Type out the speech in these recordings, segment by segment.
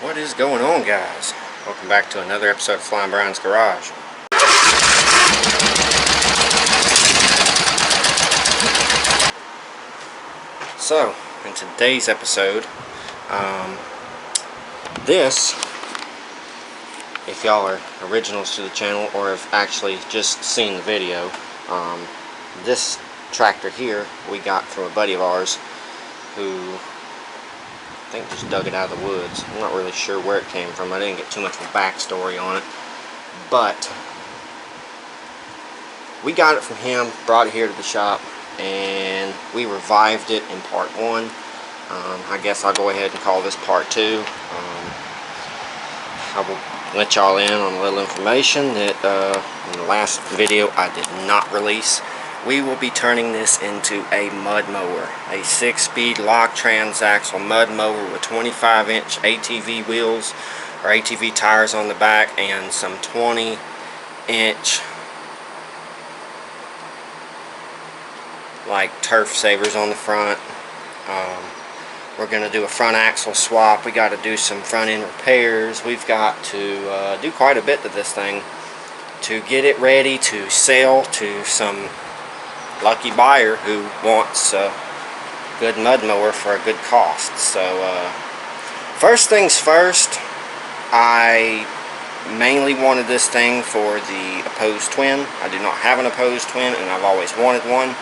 What is going on, guys? Welcome back to another episode of Flying Brian's Garage. So, in today's episode, if y'all are originals to the channel or have actually just seen the video, this tractor here we got from a buddy of ours who I think just dug it out of the woods. I'm not really sure where it came from. I didn't get too much of a backstory on it, but we got it from him, brought it here to the shop, and we revived it in part 1. I guess I'll go ahead and call this part 2. I will let y'all in on a little information that in the last video I did not release. We will be turning this into a mud mower, a 6-speed lock transaxle mud mower with 25-inch ATV wheels or ATV tires on the back and some 20-inch like turf savers on the front. We're going to do a front axle swap. We got to do some front end repairs. We've got to do quite a bit to this thing to get it ready to sell to some lucky buyer who wants a good mud mower for a good cost. So first things first, I mainly wanted this thing for the opposed twin. I do not have an opposed twin and I've always wanted one.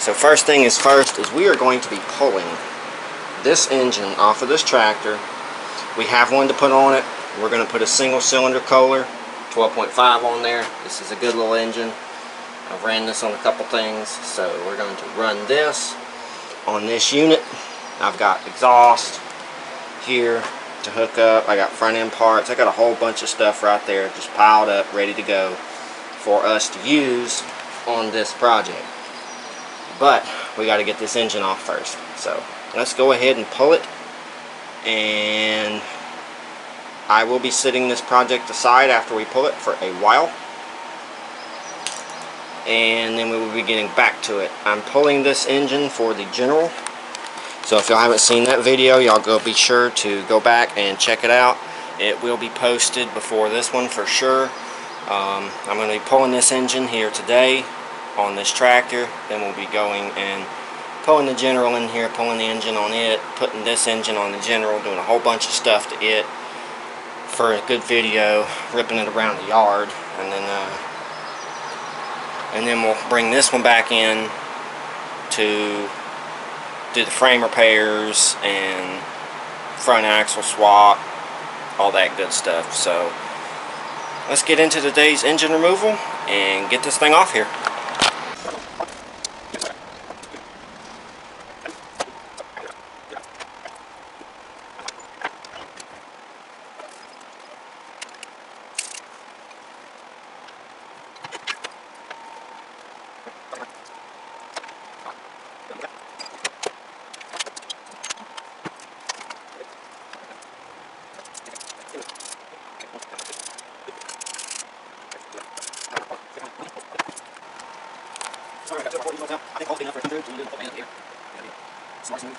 So first thing is first is we are going to be pulling this engine off of this tractor. We have one to put on it. We're going to put a single cylinder Kohler 12.5 on there. This is a good little engine. I've ran this on a couple things, so we're going to run this on this unit. I've got exhaust here to hook up. I got front end parts. I got a whole bunch of stuff right there just piled up, ready to go for us to use on this project. But we got to get this engine off first. So let's go ahead and pull it, and I will be setting this project aside after we pull it for a while, and then we will be getting back to it. I'm pulling this engine for the General, so if y'all haven't seen that video, y'all be sure to go back and check it out. It will be posted before this one for sure. I'm going to be pulling this engine here today on this tractor. Then we'll be going and pulling the General in here, pulling the engine on it, putting this engine on the General, doing a whole bunch of stuff to it for a good video, ripping it around the yard, and then we'll bring this one back in to do the frame repairs and front axle swap, all that good stuff. So let's get into today's engine removal and get this thing off here. Sorry, I got 240 miles out. I think all clean enough for 100. We'll do the put here. Smart smooth.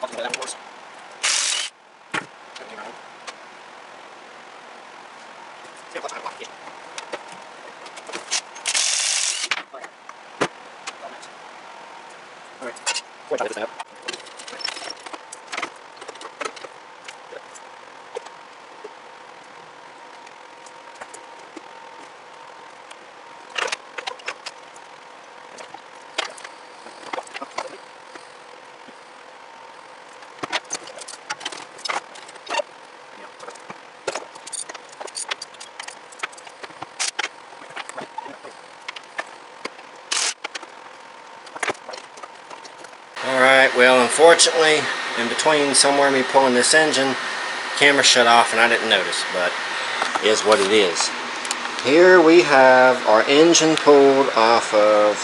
I'll do that afterwards. Everything around. See how much I block it. Alright. Before I try this out. Alright, well, unfortunately, in between somewhere me pulling this engine, camera shut off and I didn't notice, but it is what it is. Here we have our engine pulled off of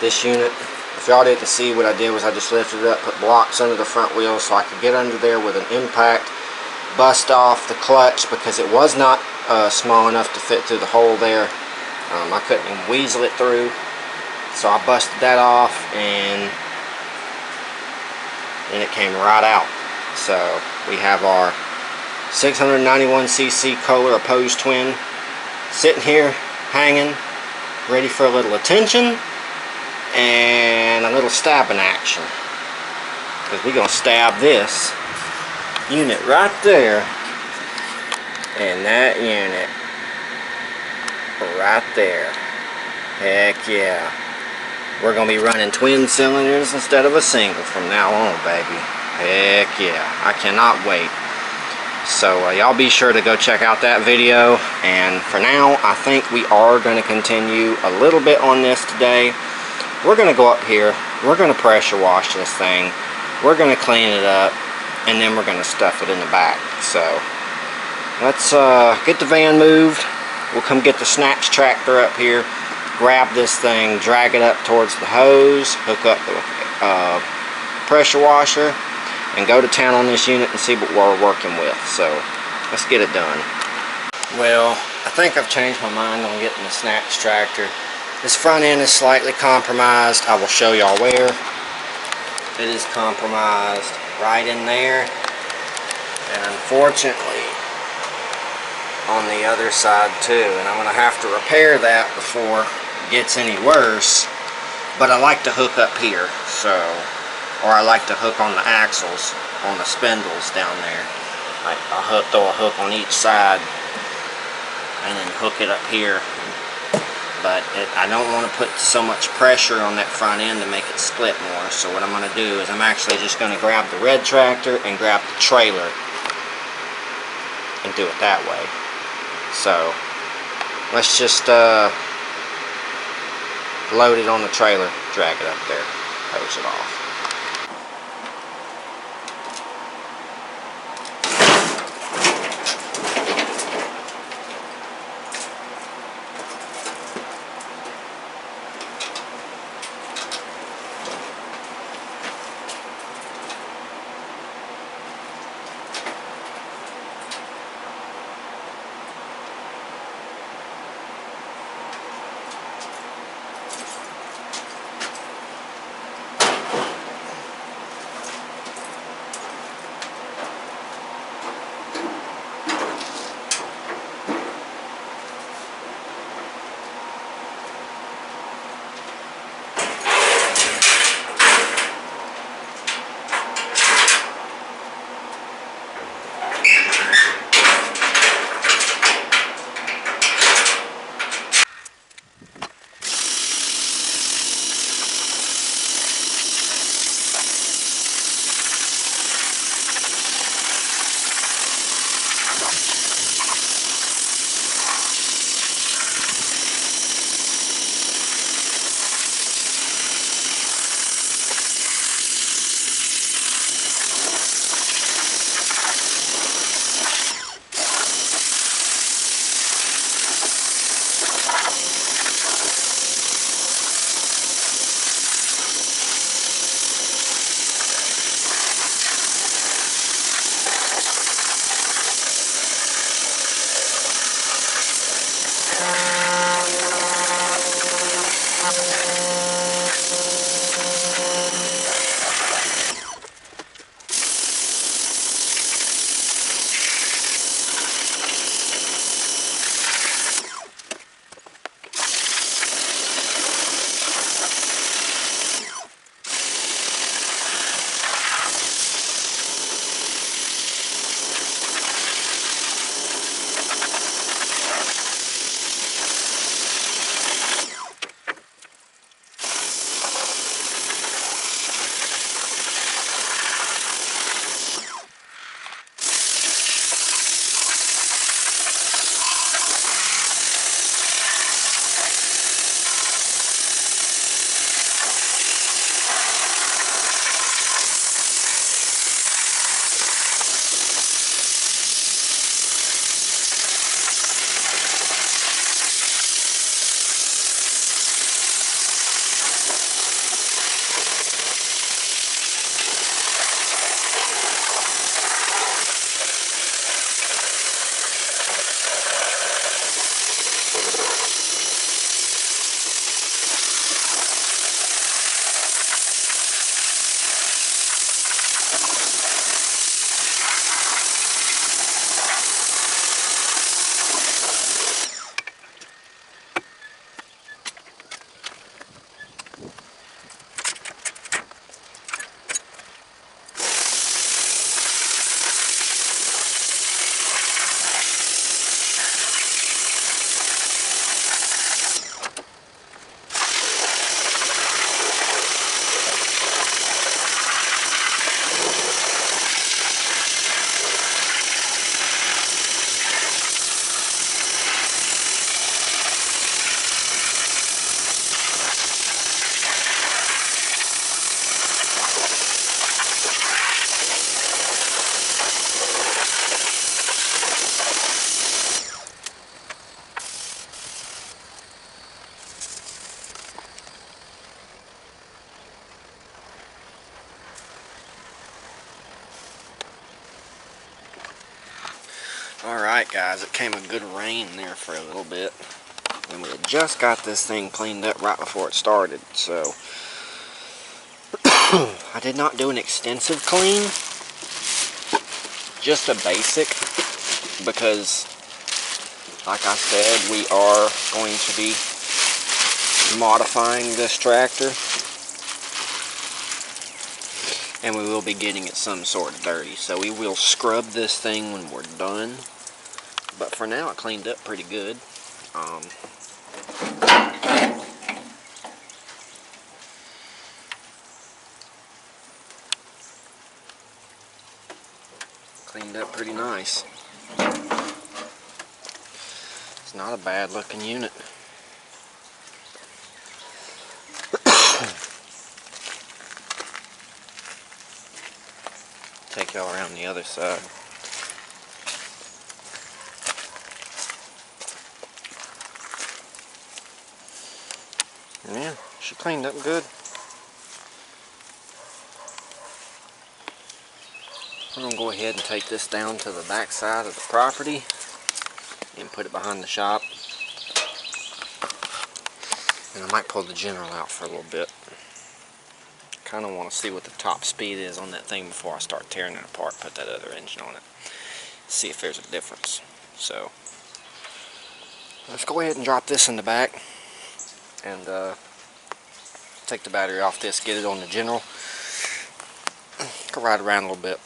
this unit. If y'all didn't see, what I did was I just lifted it up, put blocks under the front wheels so I could get under there with an impact, bust off the clutch because it was not small enough to fit through the hole there. I couldn't even weasel it through. So I busted that off and then it came right out. So we have our 691cc Kohler opposed twin, sitting here hanging, ready for a little attention and a little stabbing action, because we're gonna stab this unit right there, and that unit right there. Heck yeah, we're gonna be running twin cylinders instead of a single from now on, baby. Heck yeah, I cannot wait. So y'all be sure to go check out that video, and for now I think we are going to continue a little bit on this today. We're going to go up here, we're going to pressure wash this thing, we're going to clean it up, and then we're going to stuff it in the back. So let's get the van moved. We'll come get the snatch tractor up here, grab this thing, drag it up towards the hose, hook up the pressure washer, and go to town on this unit and see what we're working with. So let's get it done. Well, I think I've changed my mind on getting the snatch tractor. This front end is slightly compromised. I will show y'all where. It is compromised right in there, and unfortunately on the other side too, and I'm going to have to repair that before it gets any worse. But I like to hook up here, so, or I like to hook on the axles, on the spindles down there. I'll throw a hook on each side and then hook it up here. But I don't want to put so much pressure on that front end to make it split more. So what I'm going to do is I'm actually just going to grab the red tractor and grab the trailer and do it that way. So let's just load it on the trailer, drag it up there, hose it off. Alright guys, it came a good rain there for a little bit. And we had just got this thing cleaned up right before it started, so I did not do an extensive clean, just a basic, because like I said, we are going to be modifying this tractor, and we will be getting it some sort of dirty, so we will scrub this thing when we're done. But for now, it cleaned up pretty good. Cleaned up pretty nice. It's not a bad looking unit. Take y'all around the other side. Yeah, she cleaned up good. I'm going to go ahead and take this down to the back side of the property and put it behind the shop. And I might pull the general out for a little bit. Kind of want to see what the top speed is on that thing before I start tearing it apart, put that other engine on it. See if there's a difference. So, let's go ahead and drop this in the back and take the battery off this, get it on the general. Go ride around a little bit.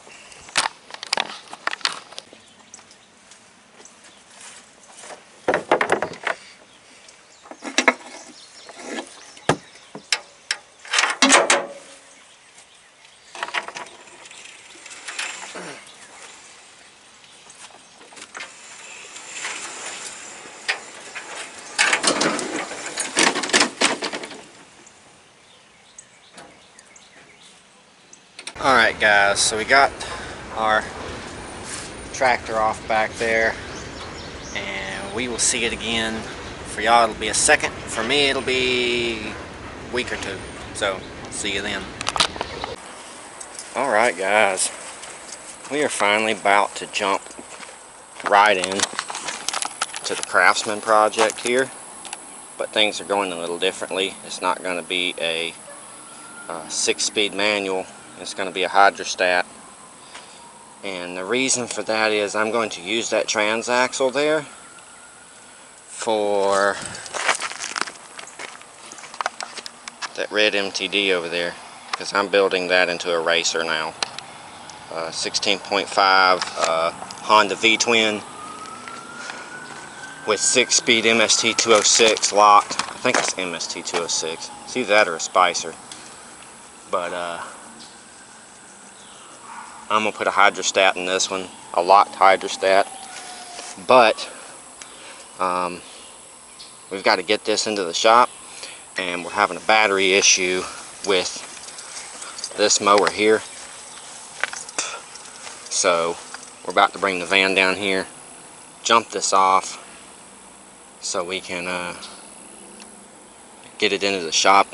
Alright guys, so we got our tractor off back there, and we will see it again. For y'all it'll be a second, for me it'll be a week or two, so see you then. Alright guys, we are finally about to jump right in to the Craftsman project here, but things are going a little differently. It's not going to be a 6-speed manual. It's going to be a hydrostat, and the reason for that is I'm going to use that transaxle there for that red MTD over there, because I'm building that into a racer now. 16.5 Honda V-twin with 6-speed MST 206 locked. I think it's MST 206. It's either that or a Spicer. But I'm going to put a hydrostat in this one, a locked hydrostat. But we've got to get this into the shop, and we're having a battery issue with this mower here. So we're about to bring the van down here, jump this off, so we can get it into the shop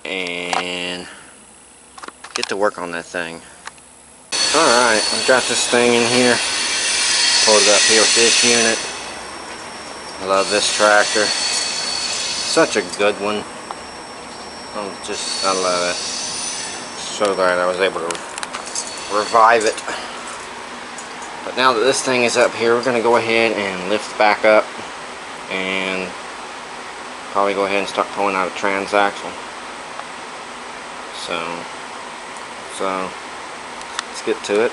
and get to work on that thing. Alright, I've got this thing in here, pulled it up here with this unit. I love this tractor, such a good one. I love it. So glad I was able to revive it. But now that this thing is up here, we're going to go ahead and lift back up and probably go ahead and start pulling out a transaxle. So let's get to it.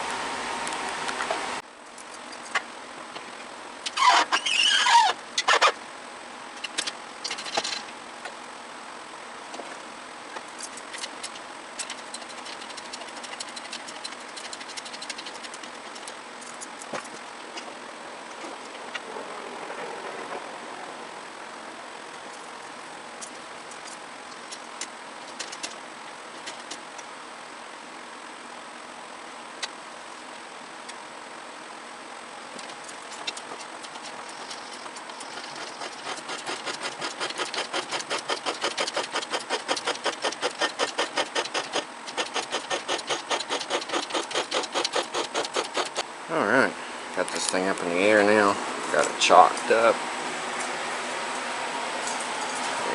Got this thing up in the air now. Got it chalked up.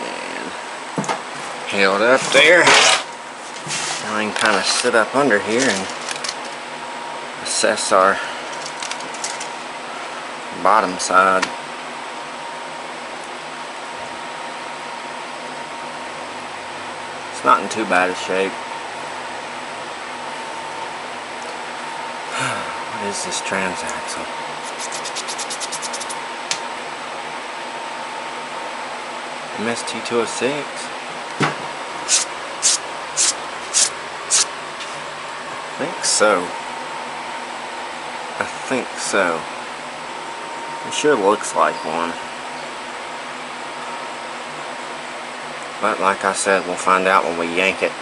And held up there. Now I can kind of sit up under here and assess our bottom side. It's not in too bad a shape. What is this transaxle? MST206. I think so. I think so. It sure looks like one. But like I said, we'll find out when we yank it.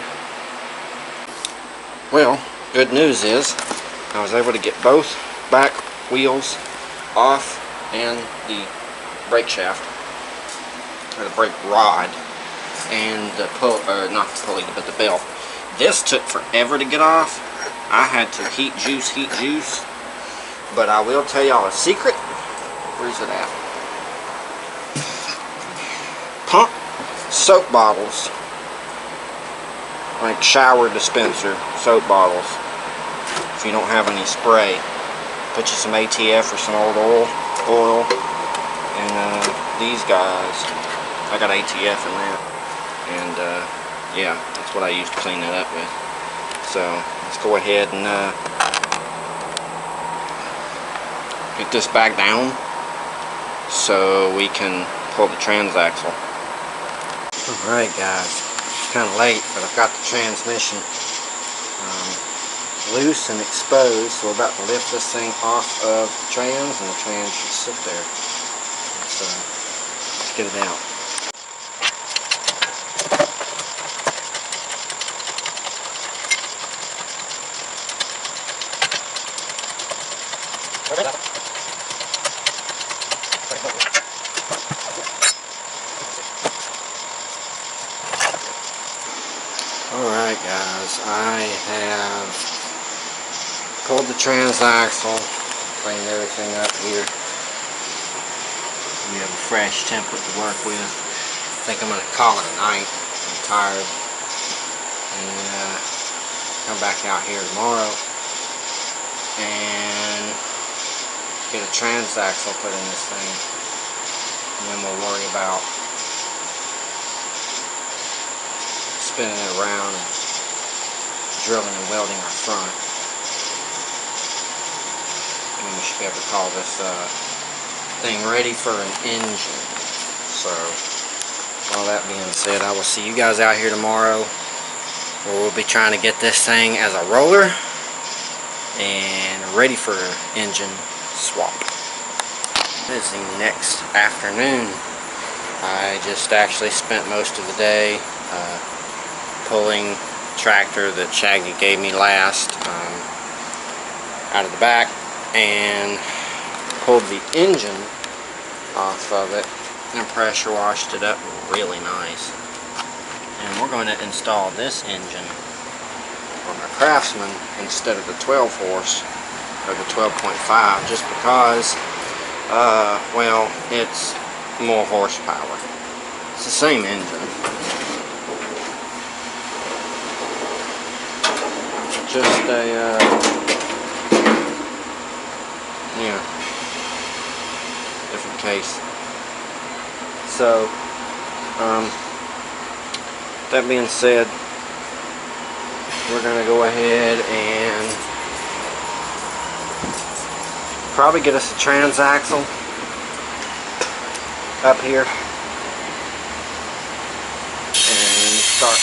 Well, good news is I was able to get both back wheels off and the brake shaft, or the brake rod, and the not the pulley, but the belt. This took forever to get off. I had to heat juice, but I will tell y'all a secret. Where's it at? Pump soap bottles, like shower dispenser soap bottles. If you don't have any spray, put you some ATF or some old oil, and these guys, I got ATF in there, and yeah, that's what I used to clean that up with. So let's go ahead and get this back down so we can pull the transaxle. Alright guys, it's kind of late, but I've got the transmission loose and exposed, so we're about to lift this thing off of the trans, and the trans should sit there. Let's get it out. Alright guys, I have pulled the transaxle, cleaned everything up here. We have a fresh template to work with. I think I'm going to call it a night. I'm tired. And come back out here tomorrow and get a transaxle put in this thing. And then we'll worry about spinning it around and drilling and welding our front. And we should be able to call this thing ready for an engine. So, all that being said, I will see you guys out here tomorrow, where we'll be trying to get this thing as a roller and ready for engine swap. It is the next afternoon. I just actually spent most of the day pulling tractor that Shaggy gave me last out of the back, and pulled the engine off of it and pressure washed it up really nice. And we're going to install this engine on our Craftsman instead of the 12 horse or the 12.5, just because well, it's more horsepower. It's the same engine, just a yeah, different case. So that being said, we're gonna go ahead and probably get us a transaxle up here and start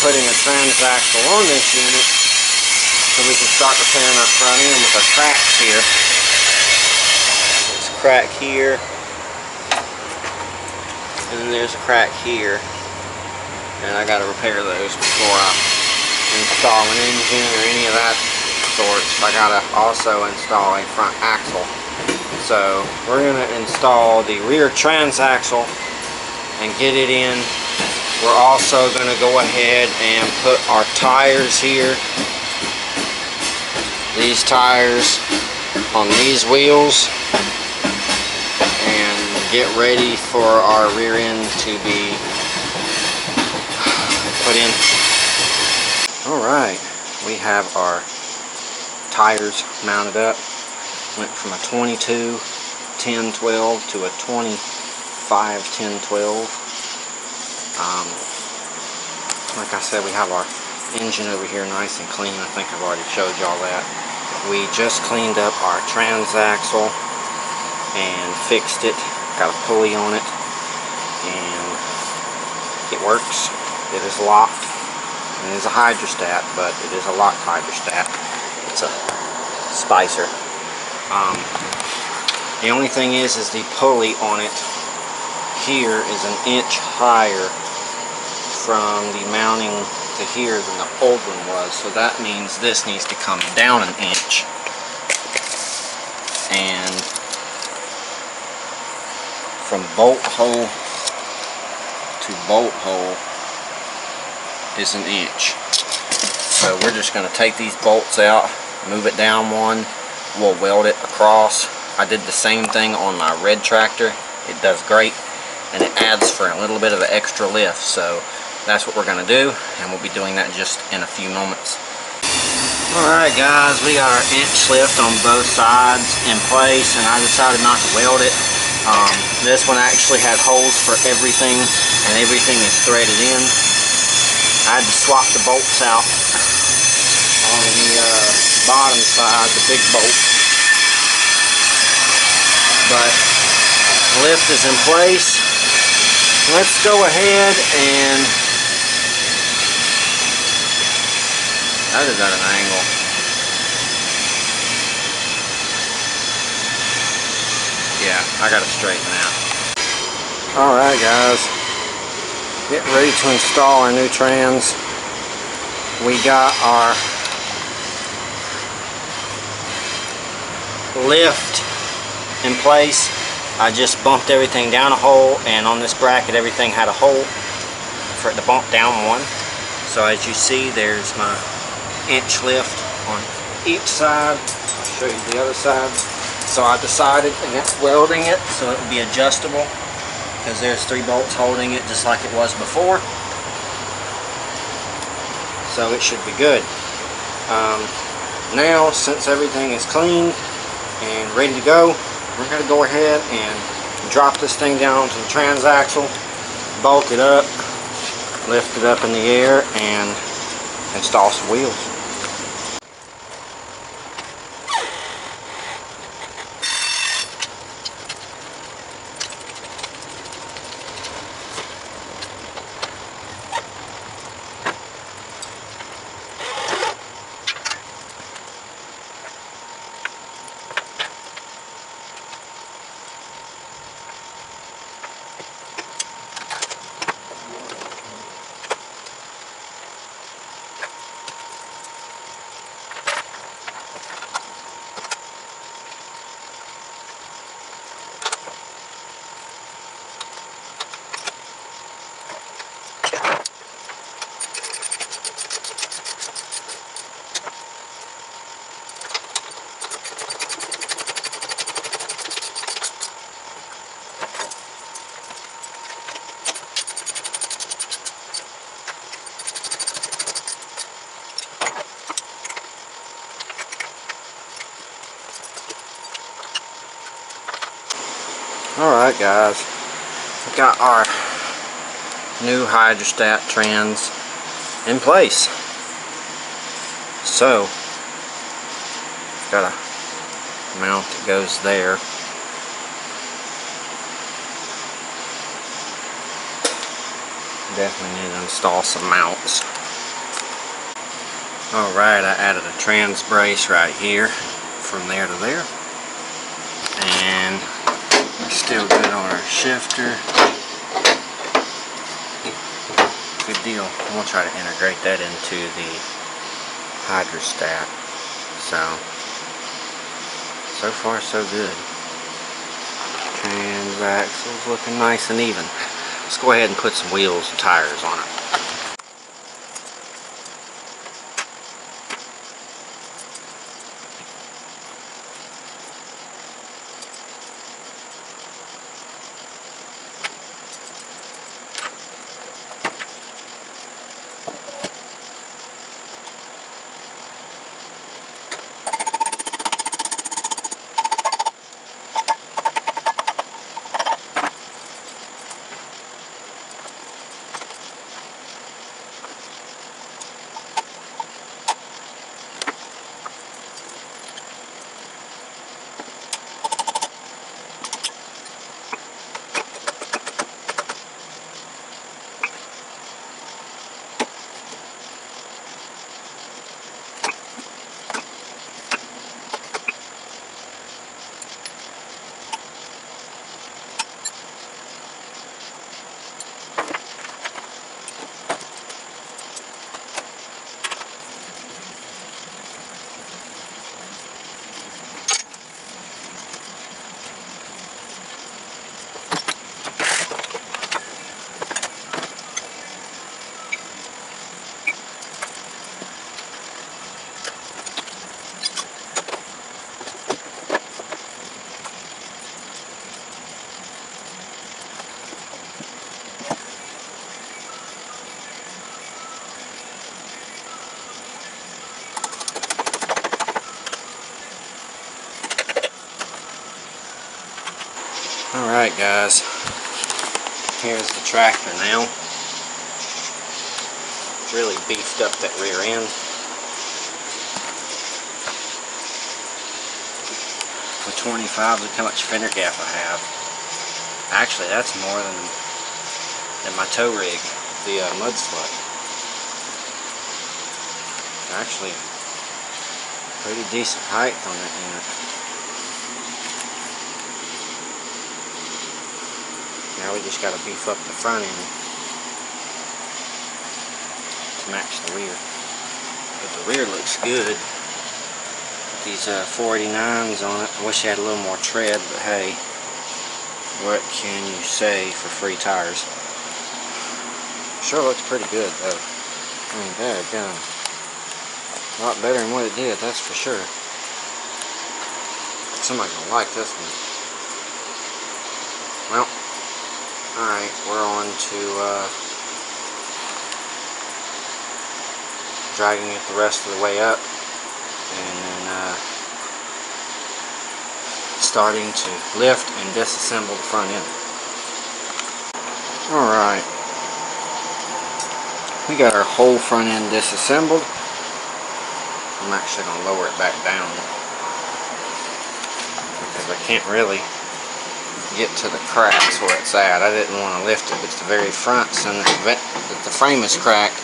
putting a transaxle on this unit, so we can start repairing our front end with our cracks here. There's a crack here, and then there's a crack here, and I gotta repair those before I install an engine or any of that sorts. I gotta also install a front axle. So we're gonna install the rear transaxle and get it in. We're also gonna go ahead and put our tires here. These tires on these wheels and get ready for our rear end to be put in. Alright, we have our tires mounted up. Went from a 22 10 12 to a 25 10 12. Like I said, we have our engine over here nice and clean. I think I've already showed y'all that. We just cleaned up our transaxle and fixed it. Got a pulley on it and it works. It is locked. It is a hydrostat, but it is a locked hydrostat. It's a spicer. The only thing is the pulley on it here is an inch higher from the mounting to here than the old one was, so that means this needs to come down an inch, and from bolt hole to bolt hole is an inch. So we're just going to take these bolts out, move it down one, we'll weld it across. I did the same thing on my red tractor. It does great, and it adds for a little bit of an extra lift. So that's what we're going to do, and we'll be doing that just in a few moments. Alright guys, we got our inch lift on both sides in place, and I decided not to weld it. This one actually had holes for everything, and everything is threaded in. I had to swap the bolts out on the bottom side, the big bolt. But the lift is in place. Let's go ahead and that is at an angle. Yeah, I gotta straighten out. Alright guys, getting ready to install our new trans. We got our lift in place. I just bumped everything down a hole, and on this bracket everything had a hole for it to bump down one. So as you see, there's my inch lift on each side. I'll show you the other side. So I decided against welding it so it would be adjustable, because there's 3 bolts holding it just like it was before. So it should be good. Now, since everything is clean and ready to go, we're going to go ahead and drop this thing down to the transaxle, bulk it up, lift it up in the air, and install some wheels. Alright guys, we got our new hydrostat trans in place. So, got a mount that goes there. Definitely need to install some mounts. Alright, I added a trans brace right here from there to there. And we're still good on our shifter. Good deal. And we'll try to integrate that into the hydrostat. So far so good. Transaxle's looking nice and even. Let's go ahead and put some wheels and tires on it. Alright guys, here's the tractor now. Really beefed up that rear end. With 25, look how much fender gap I have. Actually, that's more than my tow rig, the mud slut. Actually, pretty decent height on that unit. Now we just got to beef up the front end to match the rear. But the rear looks good. These 489s on it. I wish I had a little more tread, but hey, what can you say for free tires? Sure looks pretty good though. I mean, daggone. A lot better than what it did, that's for sure. Somebody's gonna like this one. Well, alright, we're on to dragging it the rest of the way up, and then starting to lift and disassemble the front end. Alright, we got our whole front end disassembled. I'm actually going to lower it back down because I can't really get to the cracks where it's at. I didn't want to lift it. It's the very front, so that the frame is cracked.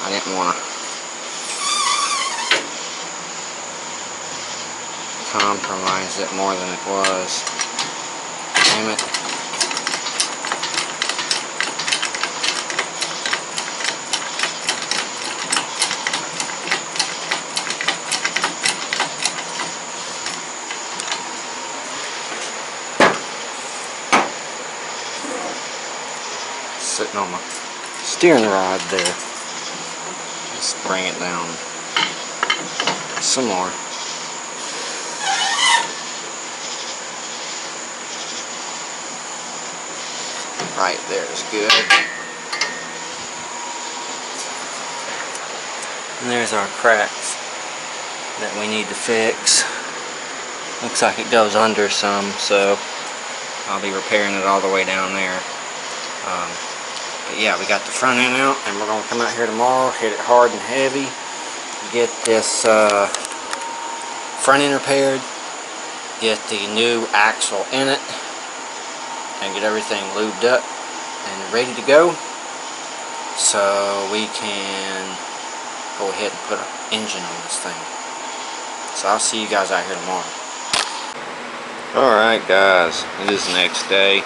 I didn't want to compromise it more than it was. Damn it. Sitting on my steering rod there. Just bring it down some more. Right there is good. And there's our cracks that we need to fix. Looks like it goes under some, so I'll be repairing it all the way down there. But yeah, we got the front end out, and we're going to come out here tomorrow, hit it hard and heavy, get this front end repaired, get the new axle in it, and get everything lubed up and ready to go, so we can go ahead and put an engine on this thing. So I'll see you guys out here tomorrow. Alright guys, it is the next day.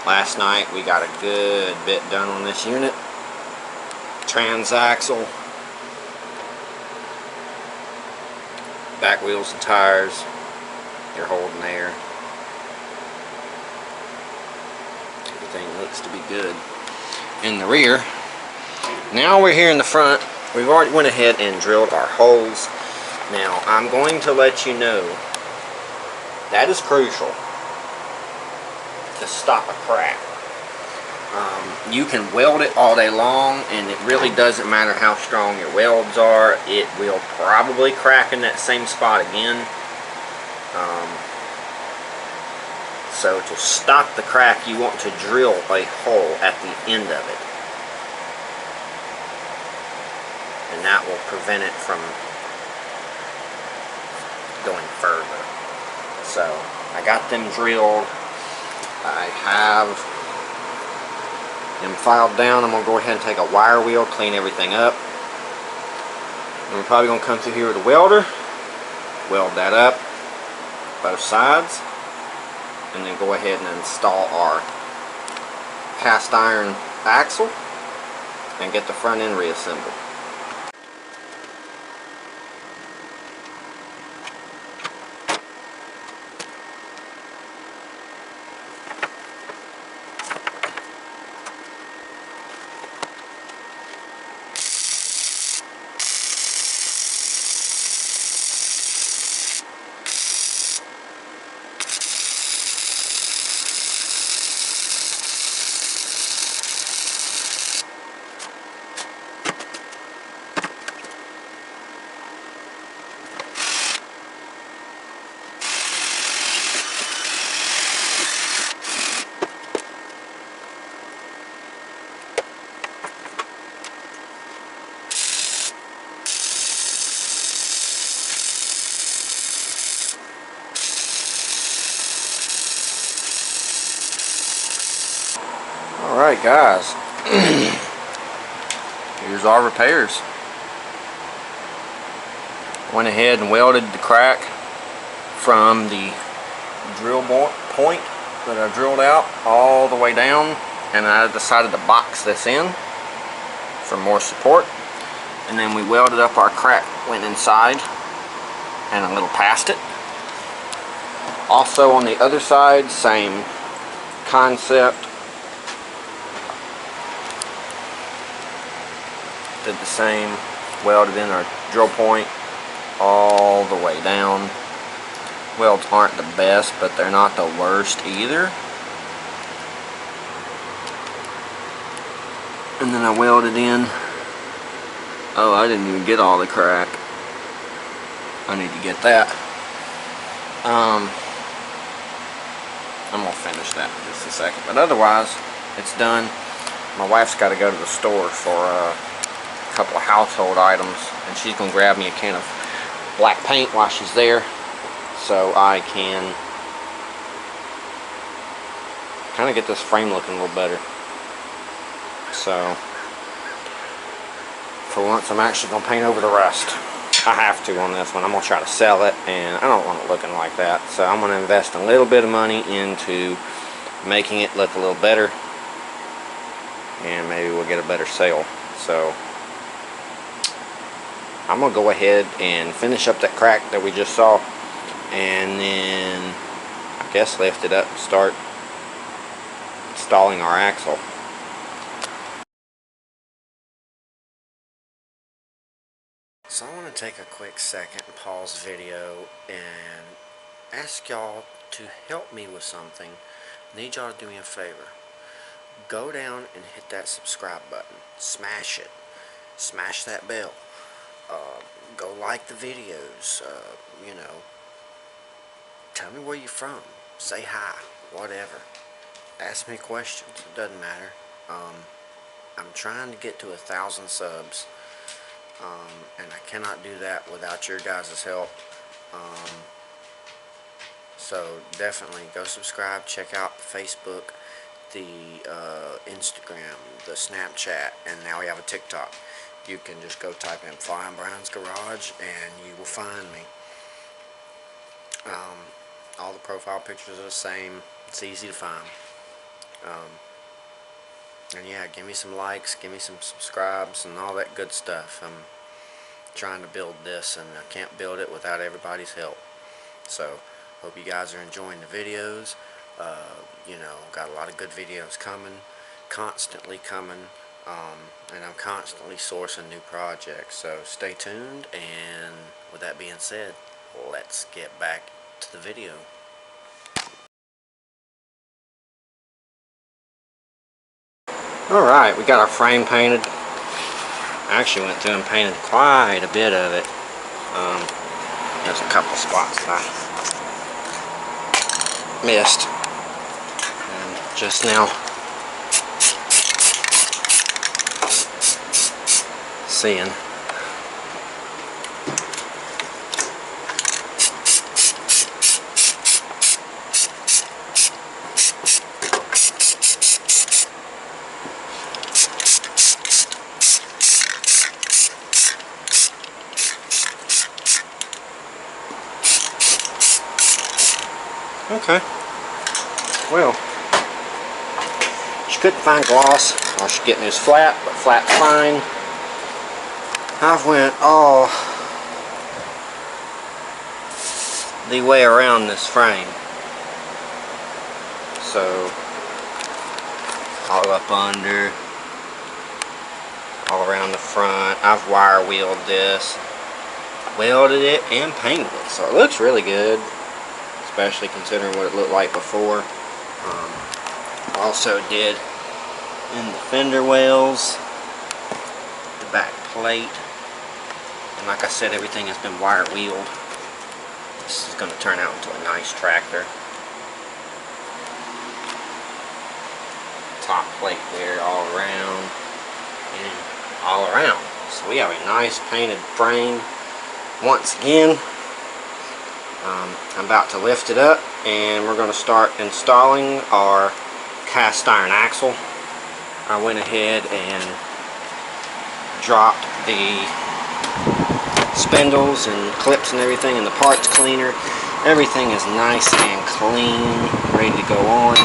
Last night we got a good bit done on this unit. Transaxle, back wheels and tires, they're holding there. Everything looks to be good. In the rear, now we're here in the front. We've already went ahead and drilled our holes. Now I'm going to let you know that is crucial to stop a crack. You can weld it all day long, and it really doesn't matter how strong your welds are, it will probably crack in that same spot again. So to stop the crack, you want to drill a hole at the end of it, and that will prevent it from going further. So I got them drilled. I have them filed down. I'm going to go ahead and take a wire wheel, clean everything up. And we're probably going to come through here with a welder, weld that up, both sides, and then go ahead and install our cast iron axle and get the front end reassembled. Alright guys, here's our repairs. Went ahead and welded the crack from the drill point that I drilled out all the way down, and I decided to box this in for more support. And then we welded up our crack, went inside and a little past it. Also on the other side, same concept. Did the same, welded in our drill point all the way down. Welds aren't the best, but they're not the worst either. And then I welded in. Oh, I didn't even get all the crack. I need to get that. I'm gonna finish that in just a second, but otherwise it's done. My wife's got to go to the store for a couple of household items, and she's gonna grab me a can of black paint while she's there, so I can kind of get this frame looking a little better. So for once I'm actually gonna paint over the rest. I have to on this one. I'm gonna try to sell it, and I don't want it looking like that, so I'm gonna invest a little bit of money into making it look a little better, and maybe we'll get a better sale. So I'm gonna go ahead and finish up that crack that we just saw, and then I guess lift it up and start installing our axle. So I want to take a quick second and pause the video and ask y'all to help me with something. I need y'all to do me a favor. Go down and hit that subscribe button. Smash it. Smash that bell. Go like the videos. You know, tell me where you're from. Say hi. Whatever. Ask me questions. It doesn't matter. I'm trying to get to 1,000 subs. And I cannot do that without your guys' help. So definitely go subscribe, check out Facebook, the Instagram, the Snapchat, and now we have a TikTok. You can just go type in Flying Brown's Garage and you will find me. All the profile pictures are the same. It's easy to find. And yeah, give me some likes, give me some subscribes, and all that good stuff. I'm trying to build this, and I can't build it without everybody's help. So hope you guys are enjoying the videos. You know, got a lot of good videos coming, constantly coming, and I'm constantly sourcing new projects. So stay tuned, and with that being said, let's get back to the video. Alright, we got our frame painted. I actually went through and painted quite a bit of it. There's a couple spots that I missed. And just now seeing. Okay, well, she couldn't find gloss. All she's getting is flat, but flat's fine. I've went all the way around this frame. So, all up under, all around the front. I've wire wheeled this, welded it, and painted it. So it looks really good, especially considering what it looked like before. Also did in the fender wells, the back plate, and like I said, everything has been wire wheeled. This is going to turn out into a nice tractor. Top plate there all around and all around. So we have a nice painted frame once again. I'm about to lift it up, and we're going to start installing our cast iron axle. I went ahead and dropped the spindles and clips and everything in the parts cleaner. Everything is nice and clean, ready to go on.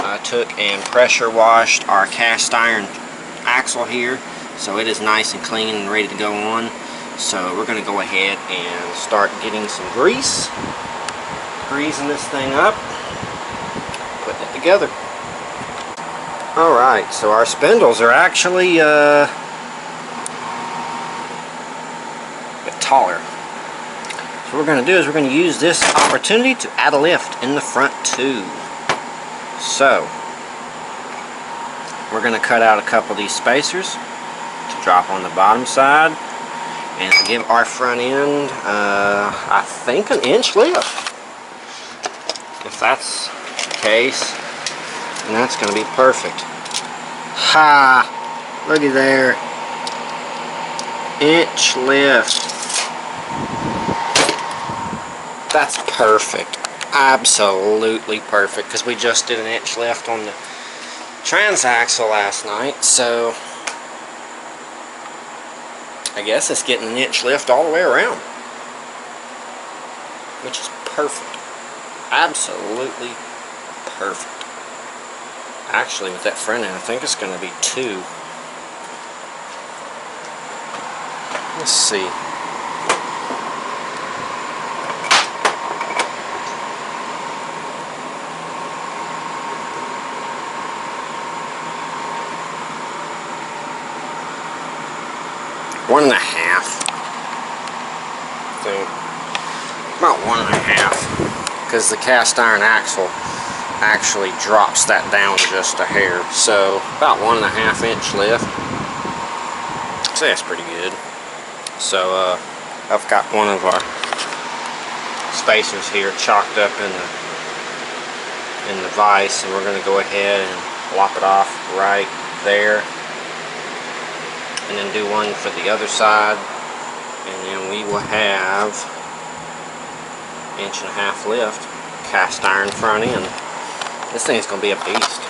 I took and pressure washed our cast iron axle here, so it is nice and clean and ready to go on. So we're going to go ahead and start getting some grease, greasing this thing up, putting it together. Alright, so our spindles are actually a bit taller. So what we're going to do is we're going to use this opportunity to add a lift in the front too. So we're going to cut out a couple of these spacers to drop on the bottom side and to give our front end I think an inch lift. If that's the case, and that's going to be perfect. Ha! Looky there. Inch lift. That's perfect. Absolutely perfect. Because we just did an inch lift on the transaxle last night. So I guess it's getting an inch lift all the way around. Which is perfect. Absolutely perfect. Actually, with that front end, I think it's going to be 2. Let's see. One and a half. I think. About 1.5. Because the cast iron axle actually drops that down just a hair, so about 1.5 inch lift. So that's pretty good. So I've got one of our spacers here chalked up in the vise, and we're going to go ahead and lop it off right there, and then do one for the other side, and then we will have 1.5 inch lift, cast iron front end. This thing's going to be a beast.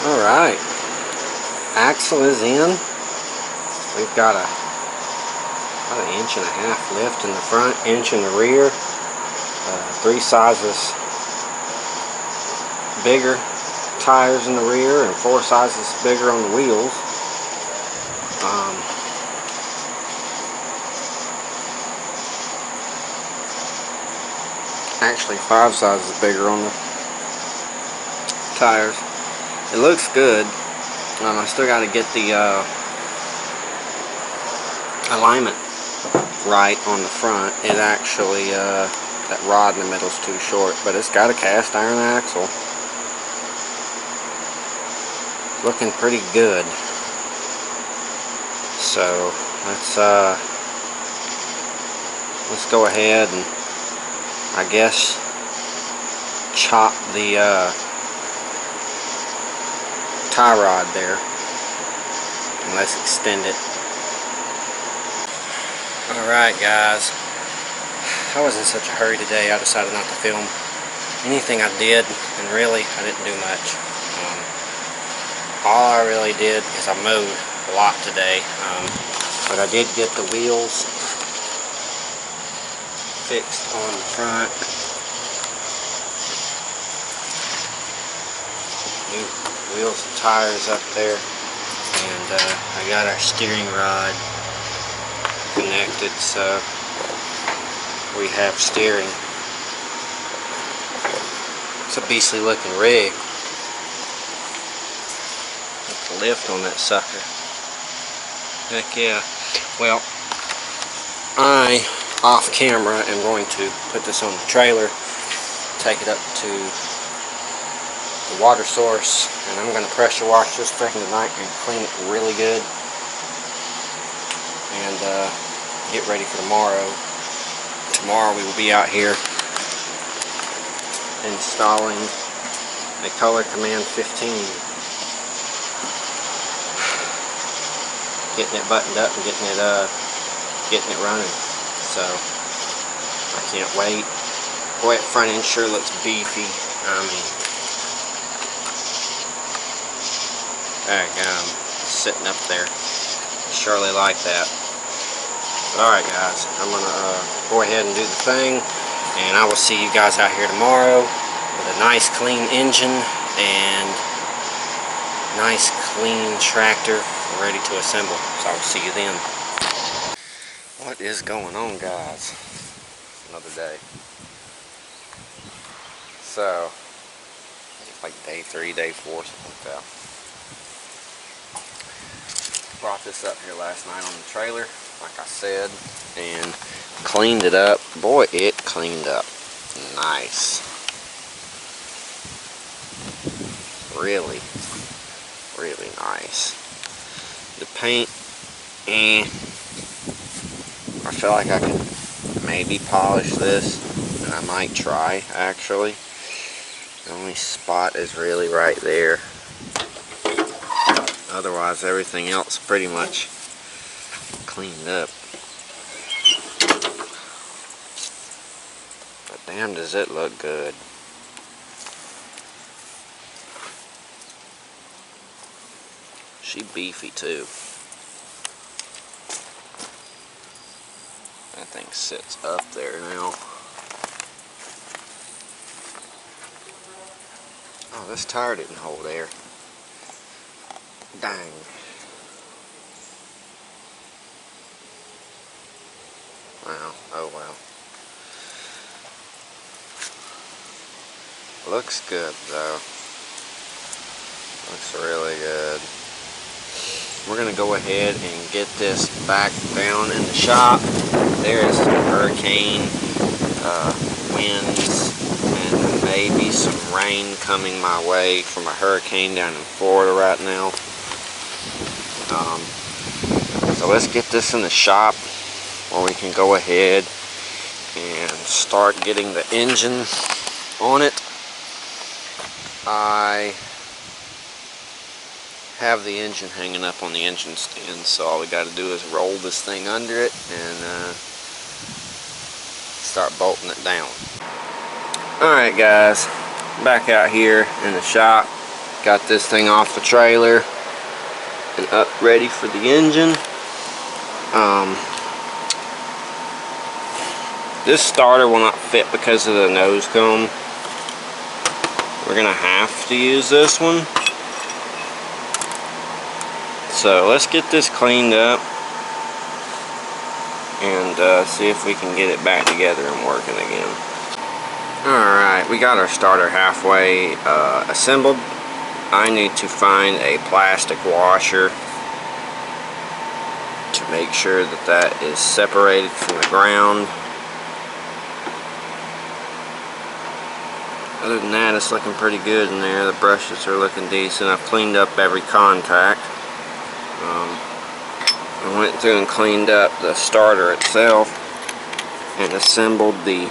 Alright, axle is in. We've got about 1.5 inch lift in the front, inch in the rear, 3 sizes bigger tires in the rear and 4 sizes bigger on the wheels. Actually 5 sizes bigger on the tires. It looks good. I still got to get the alignment right on the front. It actually, that rod in the middle is too short, but it's got a cast iron axle. Looking pretty good. So let's go ahead and I guess chop the tie rod there, and let's extend it. Alright guys, I was in such a hurry today I decided not to film anything I did, and really I didn't do much. All I really did is I mowed a lot today, but I did get the wheels fixed on the front. New wheels and tires up there, and I got our steering rod connected, so we have steering. It's a beastly looking rig. With the lift on that sucker. Heck yeah. Well, I, off camera, am going to put this on the trailer, take it up to the water source, and I'm going to pressure wash this thing tonight and clean it really good. And get ready for tomorrow. Tomorrow we will be out here installing a Color Command 15. Getting it buttoned up and getting it running. So I can't wait. Boy, that front end sure looks beefy. I mean, sitting up there. Surely like that. Alright guys, I'm going to go ahead and do the thing, and I will see you guys out here tomorrow with a nice clean engine and nice clean tractor ready to assemble. So I will see you then. What is going on, guys? Another day. So, it's like day 3, day 4, something like that. Brought this up here last night on the trailer, like I said, and cleaned it up. Boy, it cleaned up nice. Really, really nice. The paint, I feel like I could maybe polish this, and I might try, actually. The only spot is really right there. Otherwise, everything else pretty much cleaned up. But damn, does it look good. She beefy too. That thing sits up there now. Oh, this tire didn't hold air. Dang. Wow, oh well. Looks good though. Looks really good. We're going to go ahead and get this back down in the shop. There is some hurricane winds and maybe some rain coming my way from a hurricane down in Florida right now. So let's get this in the shop where we can go ahead and start getting the engine on it. I have the engine hanging up on the engine stand, so all we got to do is roll this thing under it and start bolting it down. Alright guys, back out here in the shop. Got this thing off the trailer and up ready for the engine. This starter will not fit because of the nose cone. We're gonna have to use this one. So let's get this cleaned up and see if we can get it back together and working again. Alright, we got our starter halfway assembled. I need to find a plastic washer to make sure that that is separated from the ground. Other than that, it's looking pretty good in there. The brushes are looking decent. I've cleaned up every contact. I went through and cleaned up the starter itself and assembled the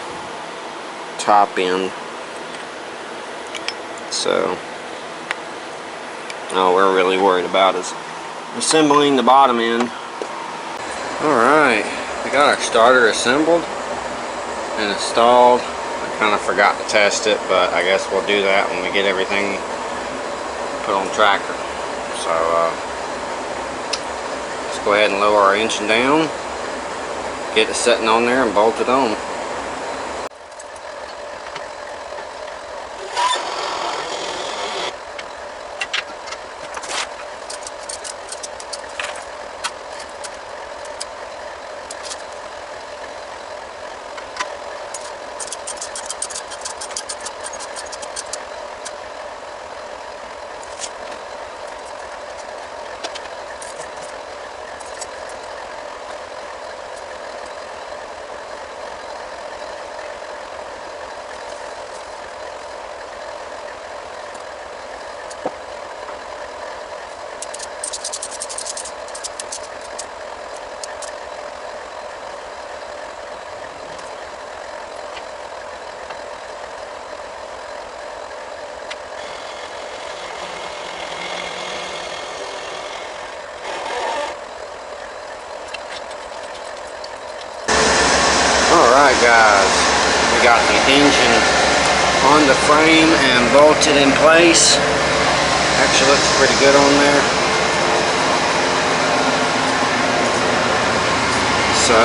top end. So all we're really worried about is assembling the bottom end. Alright, we got our starter assembled and installed. I kind of forgot to test it, but I guess we'll do that when we get everything put on the tractor. So let's go ahead and lower our engine down, get it sitting on there and bolt it on. Alright guys, we got the engine on the frame and bolted in place. Actually looks pretty good on there. So,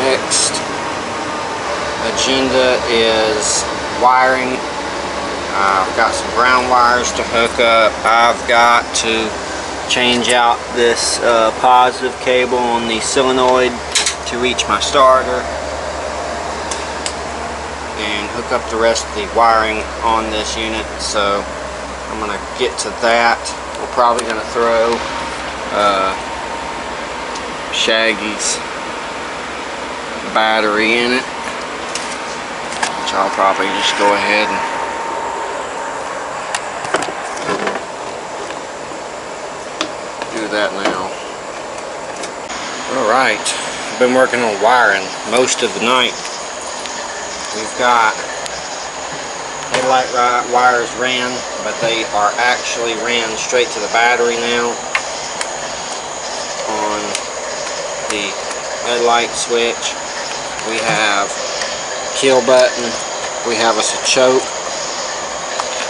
next agenda is wiring. I've got some ground wires to hook up. I've got to change out this positive cable on the solenoid to reach my starter and hook up the rest of the wiring on this unit. So I'm going to get to that. We're probably going to throw Shaggy's battery in it, which I'll probably just go ahead and do that now. Alright, I've been working on wiring most of the night. We've got headlight wires ran, but they are actually ran straight to the battery now on the headlight switch. We have kill button. We have us a choke.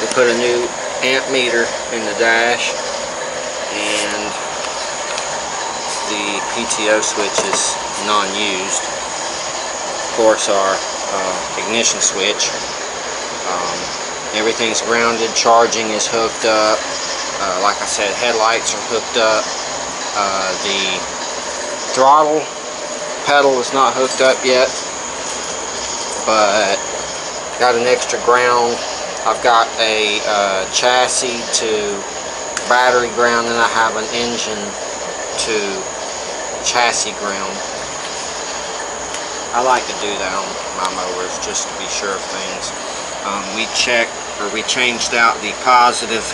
We put a new amp meter in the dash, and the PTO switch is non-used. Of course, our ignition switch. Everything's grounded. Charging is hooked up. Like I said, headlights are hooked up. The throttle pedal is not hooked up yet, but got an extra ground. I've got a chassis to battery ground, and I have an engine to chassis ground. I like to do that on my mowers just to be sure of things. We changed out the positive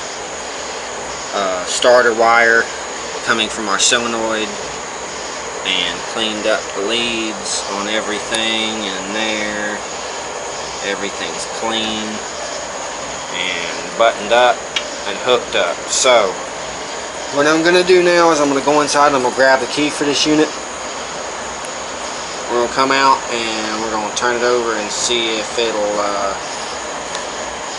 starter wire coming from our solenoid and cleaned up the leads on everything in there. Everything's clean and buttoned up and hooked up. So what I'm going to do now is I'm going to go inside and I'm going to grab the key for this unit. We're going to come out and we're going to turn it over and see if it'll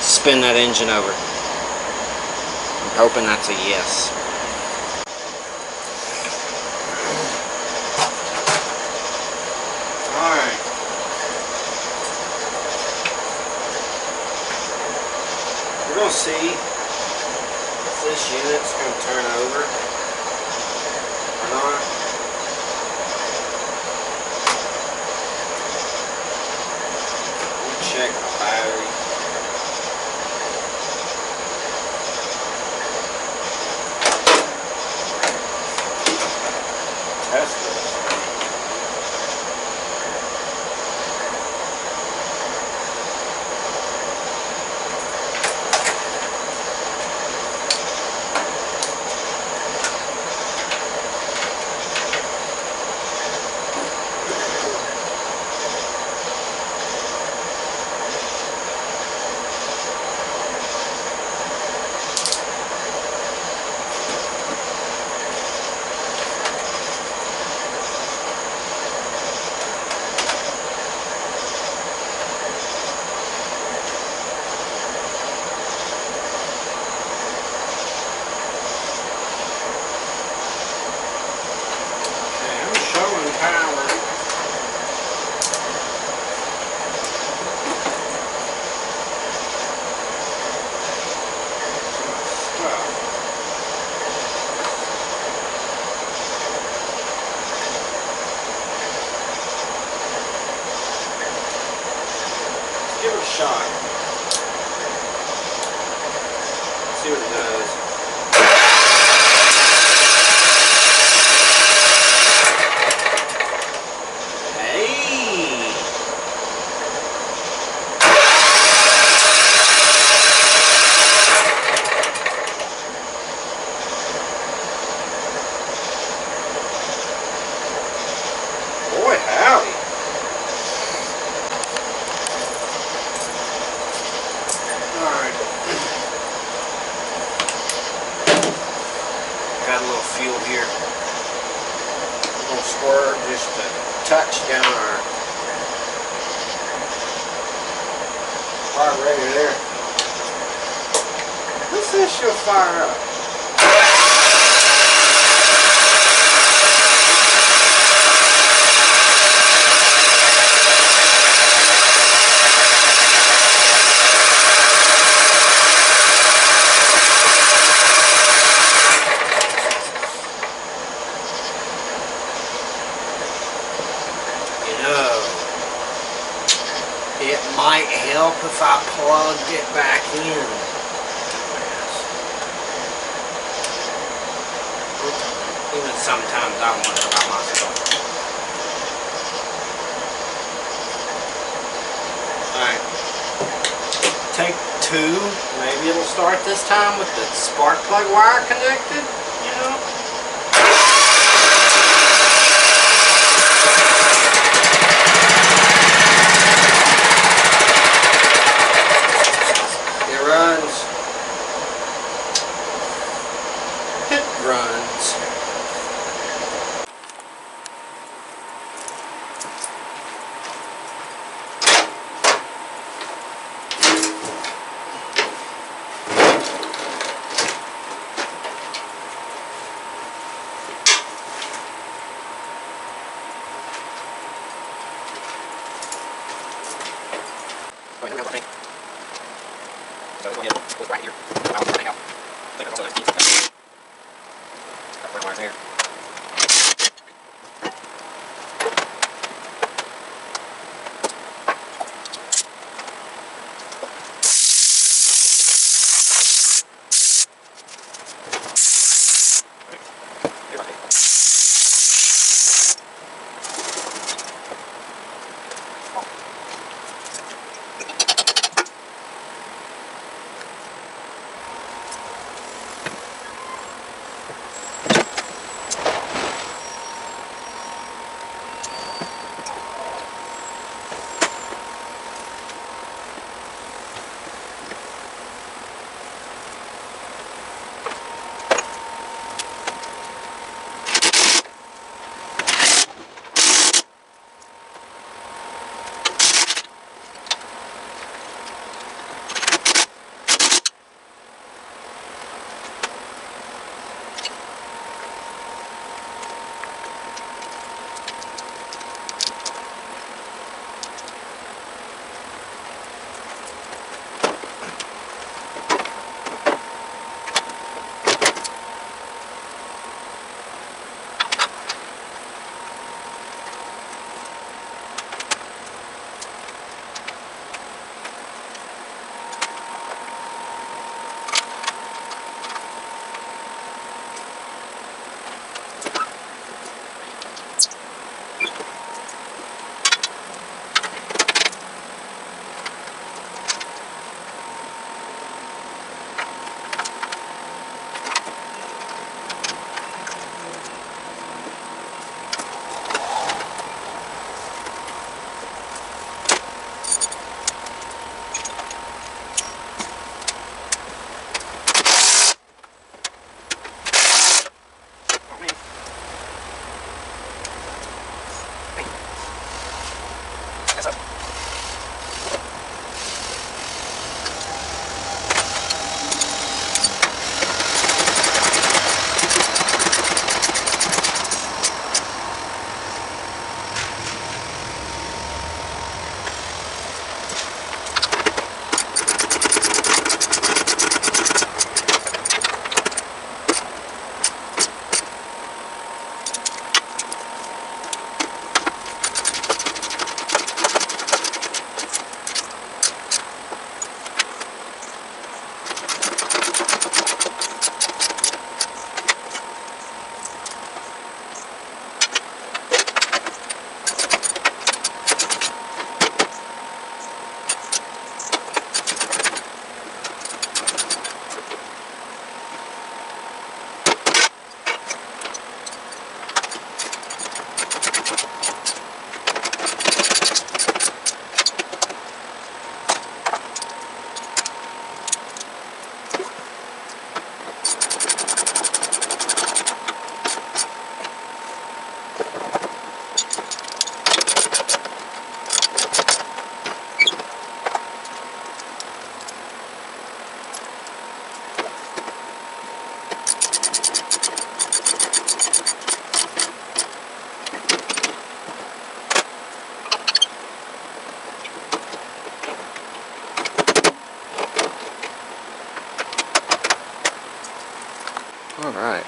spin that engine over. I'm hoping that's a yes. Alright. We're going to see if this unit's going to turn over or not. Check the battery. Test this. Give it a shot. See what it does. squirt, just a touch down our carburetor there. This should fire up. It might help if I plugged it back in. Even sometimes I wonder about myself. Alright. Take 2. Maybe it'll start this time with the spark plug wire connected, you know? Runs. Go ahead, thing. So go ahead, put it right here. I'll take out. I think that's all that's got wires there.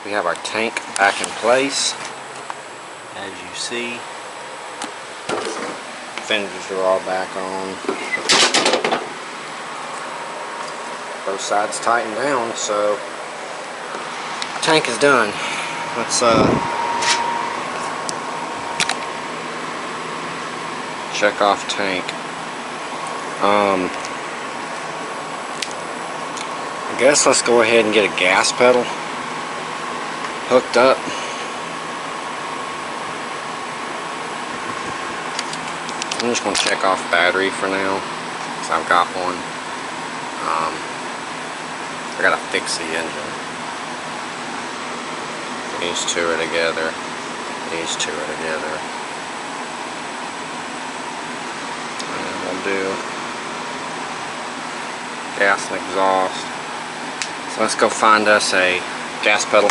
We have our tank back in place. As you see, fenders are all back on. Both sides tightened down, so tank is done. Let's check off tank. I guess let's go ahead and get a gas pedal hooked up. I'm just going to check off battery for now, because I've got one. I got to fix the engine. These two are together. These two are together. And we'll do gas and exhaust. So let's go find us a gas pedal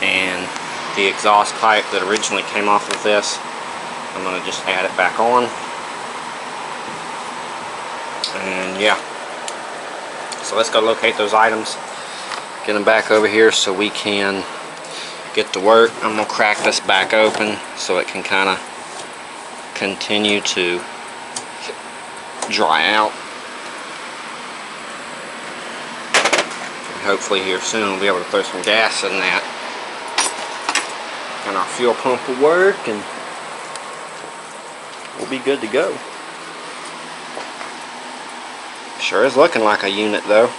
and the exhaust pipe that originally came off of this. I'm going to just add it back on. And yeah. So let's go locate those items, get them back over here so we can get to work. I'm going to crack this back open so it can kind of continue to dry out. And hopefully here soon we'll be able to throw some gas in that. And our fuel pump will work and we'll be good to go. Sure is looking like a unit though.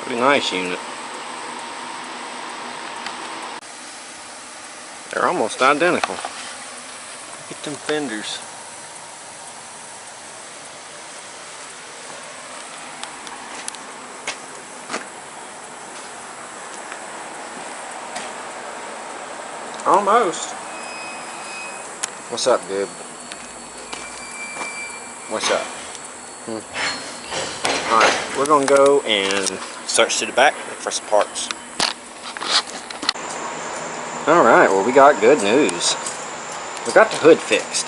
Pretty nice unit. They're almost identical. Look at them fenders. Almost. What's up, dude? What's up? Alright, we're going to go and search through the back for some parts. Alright, well we got good news. We got the hood fixed.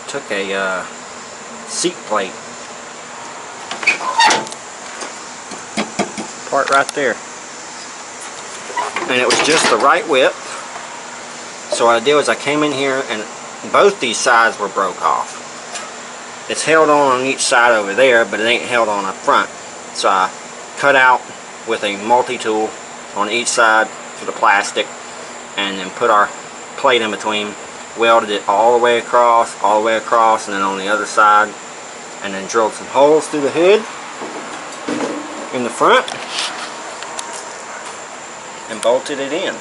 Took a seat plate. Part right there. And it was just the right width. So what I did was I came in here and both these sides were broke off. It's held on each side over there, but it ain't held on up front. So I cut out with a multi-tool on each side for the plastic and then put our plate in between, welded it all the way across, and then on the other side, and then drilled some holes through the hood in the front and bolted it in.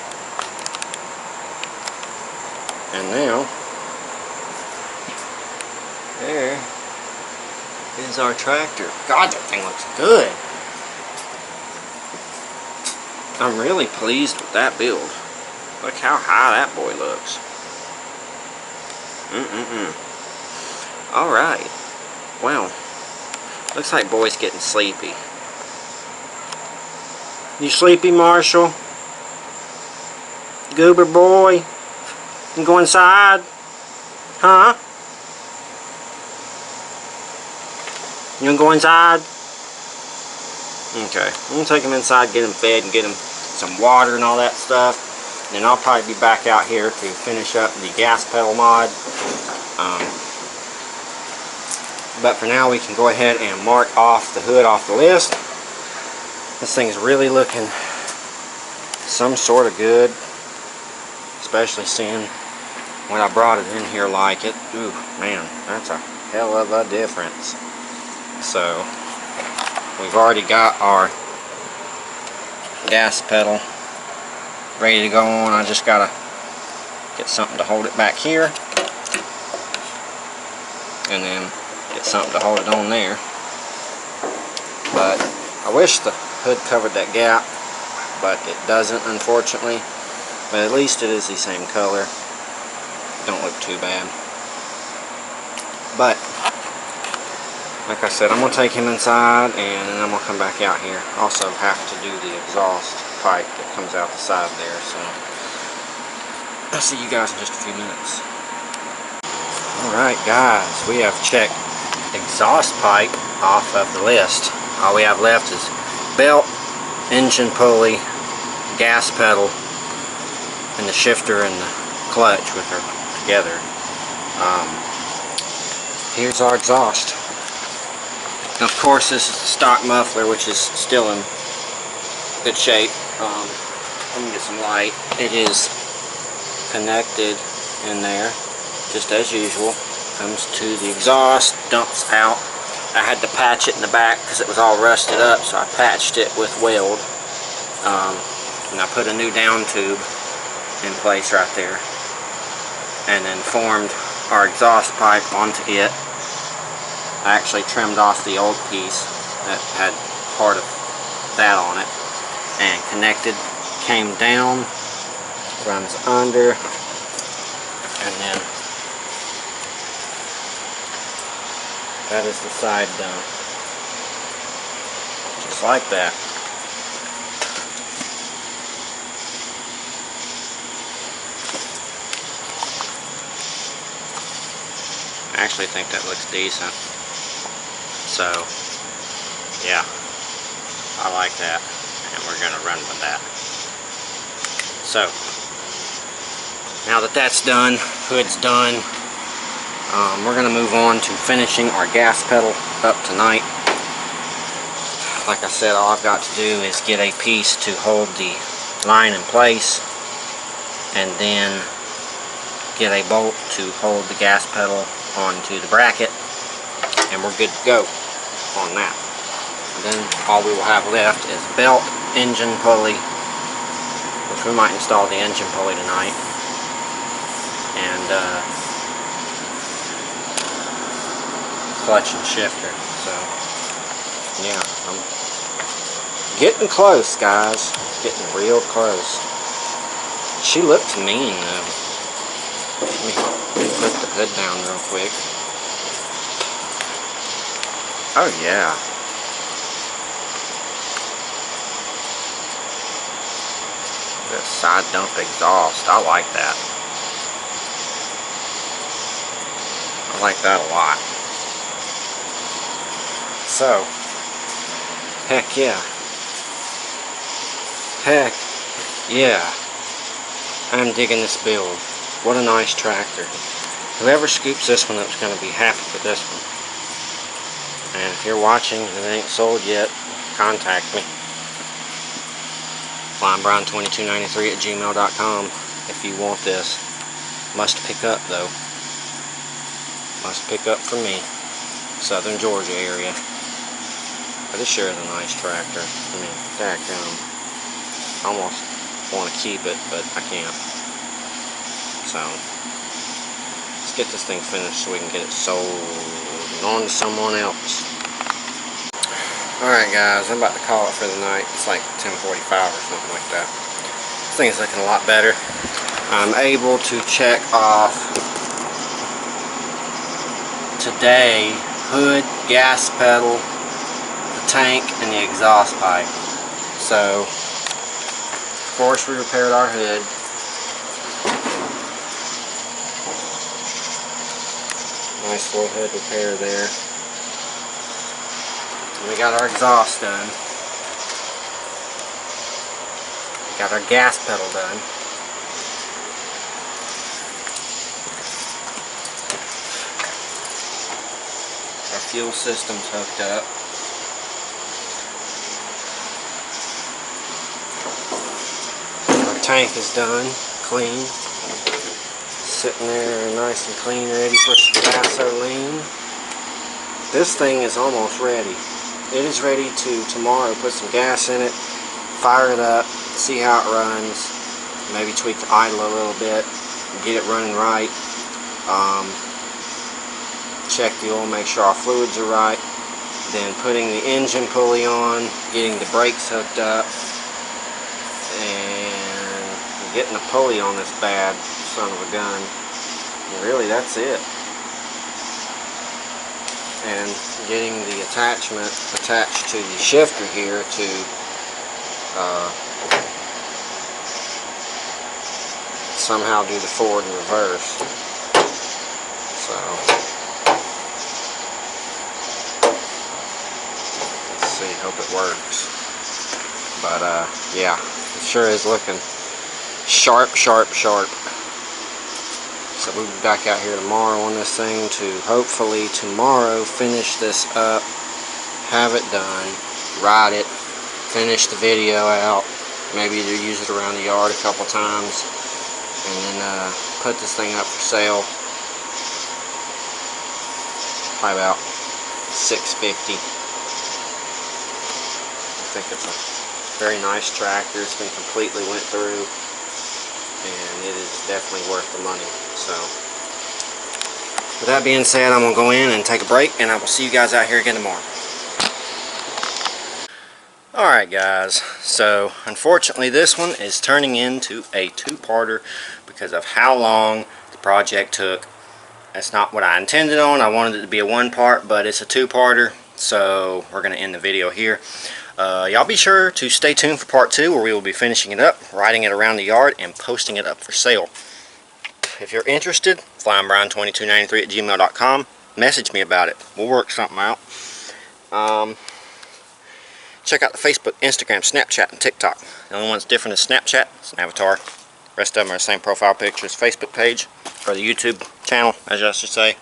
And now there is our tractor. God, that thing looks good. I'm really pleased with that build. Look how high that boy looks. Alright. Well, looks like boy's getting sleepy. You sleepy, Marshall? Goober boy? You go inside? Huh? You gonna go inside? Okay, I'm gonna take him inside, get him fed, and get him some water and all that stuff. And then I'll probably be back out here to finish up the gas pedal mod. But for now, we can go ahead and mark off the hood off the list. This thing's really looking some sort of good, especially seeing when I brought it in here like it. Ooh, man, that's a hell of a difference. So we've already got our gas pedal ready to go on. I just gotta get something to hold it back here and then get something to hold it on there. But I wish the hood covered that gap, but it doesn't, unfortunately. But at least it is the same color. Don't look too bad. But like I said, I'm gonna take him inside and then I'm gonna come back out here. Also have to do the exhaust pipe that comes out the side there, so I'll see you guys in just a few minutes. Alright guys, we have checked exhaust pipe off of the list. All we have left is belt, engine pulley, gas pedal, and the shifter and the clutch with her together. Here's our exhaust. And of course, this is the stock muffler, which is still in good shape. Let me get some light. It is connected in there, just as usual. Comes to the exhaust, dumps out. I had to patch it in the back because it was all rusted up, so I patched it with weld. And I put a new down tube in place right there, and then formed our exhaust pipe onto it. I actually trimmed off the old piece that had part of that on it, and connected, came down, runs under, and then that is the side dump. Just like that. I actually think that looks decent. So, yeah, I like that, and we're going to run with that. So, now that that's done, hood's done, we're going to move on to finishing our gas pedal up tonight. Like I said, all I've got to do is get a piece to hold the line in place, and then get a bolt to hold the gas pedal onto the bracket, and we're good to go on that. And then all we will have left is belt, engine pulley, which we might install the engine pulley tonight, and clutch and shifter. So yeah, I'm getting close, guys. Getting real close. She looked mean though. Let me put the hood down real quick. Oh yeah. The side dump exhaust. I like that. I like that a lot. So, heck yeah. Heck yeah. I'm digging this build. What a nice tractor. Whoever scoops this one up is going to be happy with this one. And if you're watching and it ain't sold yet, contact me. FlyingBrown2293@gmail.com if you want this. Must pick up though. Must pick up for me. Southern Georgia area. But this sure is a nice tractor. I mean, dadgum. I almost want to keep it, but I can't. So, let's get this thing finished so we can get it sold and on to someone else. Alright guys, I'm about to call it for the night. It's like 10:45 or something like that. This thing is looking a lot better. I'm able to check off today hood, gas pedal, the tank, and the exhaust pipe. So, of course we repaired our hood. Nice little hood repair there. And we got our exhaust done. We got our gas pedal done. Our fuel system's hooked up. Our tank is done, clean. Sitting there nice and clean, ready for some gasoline. This thing is almost ready. It is ready to tomorrow put some gas in it, fire it up, see how it runs, maybe tweak the idle a little bit, get it running right, check the oil, make sure our fluids are right, then putting the engine pulley on, getting the brakes hooked up, and getting the pulley on this bad son of a gun. And really, that's it. And getting the attachment attached to the shifter here to somehow do the forward and reverse. So let's see, hope it works. But yeah, it sure is looking sharp. So we'll be back out here tomorrow on this thing to hopefully tomorrow finish this up, have it done, ride it, finish the video out, maybe use it around the yard a couple times, and then put this thing up for sale. Probably about $650. I think it's a very nice tractor. It's been completely went through, and it is definitely worth the money. So with that being said, I'm gonna go in and take a break, and I will see you guys out here again tomorrow. Alright guys, so unfortunately this one is turning into a two-parter because of how long the project took. That's not what I intended on. I wanted it to be a one-part, but it's a two-parter, so we're going to end the video here. Y'all be sure to stay tuned for part 2, where we will be finishing it up, riding it around the yard, and posting it up for sale. If you're interested, flyingbrown2293@gmail.com. Message me about it. We'll work something out. Check out the Facebook, Instagram, Snapchat, and TikTok. The only one that's different is Snapchat. It's an avatar. The rest of them are the same profile pictures. Facebook page, or the YouTube channel, as I should say.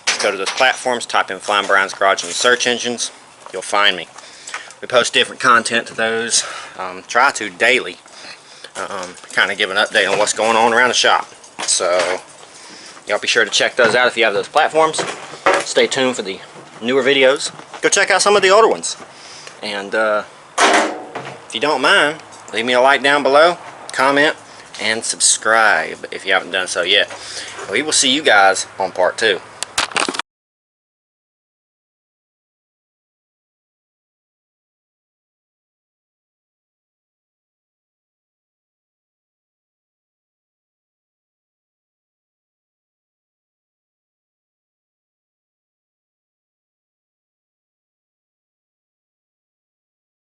Just go to those platforms, type in Flying Brown's Garage in the search engines. You'll find me. We post different content to those. Try to daily. Kind of give an update on what's going on around the shop. So y'all be sure to check those out if you have those platforms. Stay tuned for the newer videos. Go check out some of the older ones. And if you don't mind, leave me a like down below, comment, and subscribe if you haven't done so yet. We will see you guys on part 2.